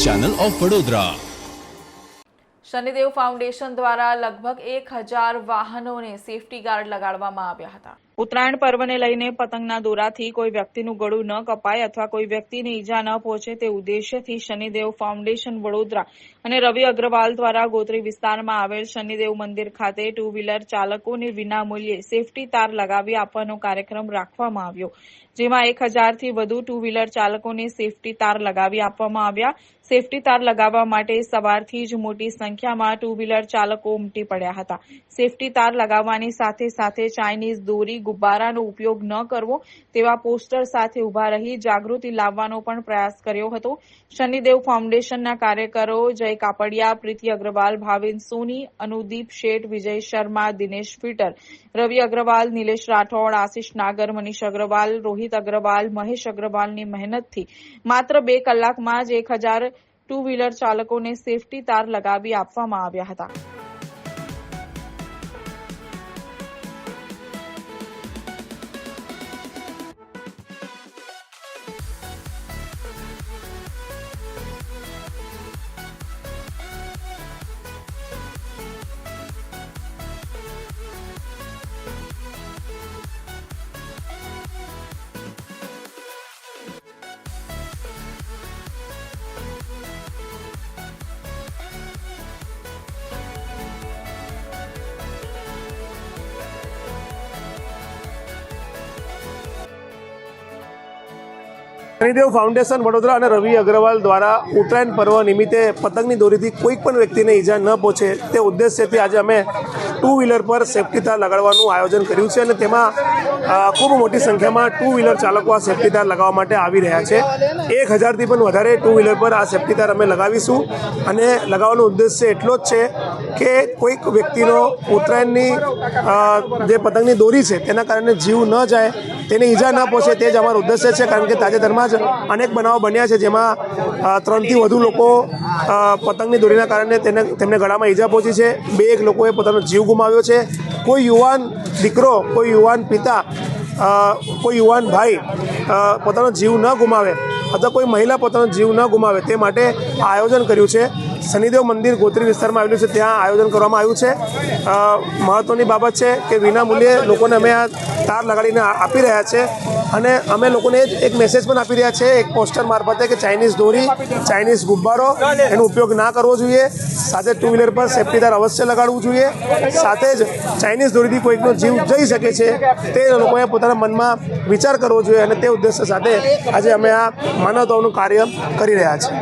Channel of Vadodara. Shanidev foundation દ્વારા લગભગ 1000 વાહનોને સેફટી ગાર્ડ લગાડવામાં આવ્યા હતા। ઉત્તરાયણ પર્વને લઈને પતંગના દોરાથી કોઈ વ્યક્તિનું ગળું ન કપાય અથવા કોઈ વ્યક્તિને ઈજા ન પહોંચે તે ઉદ્દેશ્યથી શનિદેવ ફાઉન્ડેશન વડોદરા અને રવિ અગ્રવાલ દ્વારા ગોત્રી વિસ્તારમાં આવેલ શનિદેવ મંદિર ખાતે ટુ વ્હીલર ચાલકોને વિનામૂલ્યે સેફટી તાર લગાવી આપવાનો કાર્યક્રમ રાખવામાં આવ્યો, જેમાં 1000થી વધુ ટુ વ્હીલર ચાલકોને સેફટી તાર લગાવી આપવામાં આવ્યા। સેફટી તાર લગાવવા માટે સવારથી જ મોટી સંખ્યામાં ટુ વ્હીલર ચાલકો ઉમટી પડ્યા હતા। સેફટી તાર લગાવવાની સાથે સાથે ચાઇનીઝ દોરી, ગુબ્બારાનો ઉપયોગ ન કરવો તેવા પોસ્ટર સાથે ઉભા રહી જાગૃતિ લાવવાનો પણ પ્રયાસ કર્યો હતો। શનિદેવ ફાઉન્ડેશનના કાર્યકરો જય કાપડિયા, પ્રીતિ અગ્રવાલ, ભાવિન સોની, અનુદીપ શેઠ, વિજય શર્મા, દિનેશ ફીટર, રવિ અગ્રવાલ, નિલેશ રાઠોડ, આશિષ નાગર, મનીષ અગ્રવાલ, રોહિત અગ્રવાલ, મહેશ અગ્રવાલની મહેનતથી માત્ર 2 કલાકમાં જ 1000 ટુ વ્હીલર ચાલકોને સેફટી તાર લગાવી આપવામાં આવ્યા હતા। શનિદેવ ફાઉન્ડેશન વડોદરા અને રવિ અગ્રવાલ દ્વારા ઉત્તરાયણ પર્વ નિમિત્તે પતંગની દોરીથી કોઈ પણ વ્યક્તિને ઈજા ન પહોંચે તે ઉદ્દેશ્યથી આજે અમે ટુ વ્હીલર પર સેફટી તાર લગાડવાનું આયોજન કર્યું છે અને તેમાં ખૂબ મોટી સંખ્યામાં ટુ વ્હીલર ચાલકો આ સેફટી તાર લગાવવા માટે આવી રહ્યા છે। 1000થી પણ વધારે ટુ વ્હીલર પર આ સેફટી તાર અમે લગાવીશું અને લગાવવાનો ઉદ્દેશ્ય એટલો જ છે કે કોઈક વ્યક્તિનો ઉત્તરાયણની જે પતંગની દોરી છે તેના કારણે જીવ ન જાય, તેને ઈજા ન પહોંચે તે જ અમારો ઉદ્દેશ્ય છે। કારણ કે તાજેતરમાં જ અનેક બનાવો બન્યા છે જેમાં 3થી વધુ લોકો પતંગની દોરીના કારણે તેમને ગળામાં ઈજા પહોંચી છે। 2 લોકોએ પોતાનો જીવ ગુમાવ્યો છે। કોઈ યુવાન દીકરો, કોઈ યુવાન પિતા, કોઈ યુવાન ભાઈ પોતાનો જીવ ન ગુમાવે અથવા કોઈ મહિલા પોતાનો જીવ ન ગુમાવે તે માટે આ આયોજન કર્યું છે। શનિદેવ મંદિર ગોત્રી વિસ્તારમાં આવેલું છે, ત્યાં આયોજન કરવામાં આવ્યું છે। મહત્ત્વની બાબત છે કે વિના મૂલ્યે લોકોને અમે આ તાર લગાડીને આપી રહ્યા છે અને અમે લોકોને એક મેસેજ પણ આપી રહ્યા છે એક પોસ્ટર મારફતે કે ચાઇનીઝ દોરી, ચાઇનીઝ ગુબ્બારો એનો ઉપયોગ ના કરવો જોઈએ। સાથે ટુ વ્હીલર પર સેફટી તાર અવશ્ય લગાડવું જોઈએ। સાથે જ ચાઇનીઝ દોરીથી કોઈકનો જીવ જઈ શકે છે તે લોકોએ પોતાના મનમાં વિચાર કરવો જોઈએ અને તે ઉદ્દેશ્ય સાથે આજે અમે આ માનવતાનું કાર્ય કરી રહ્યા છીએ।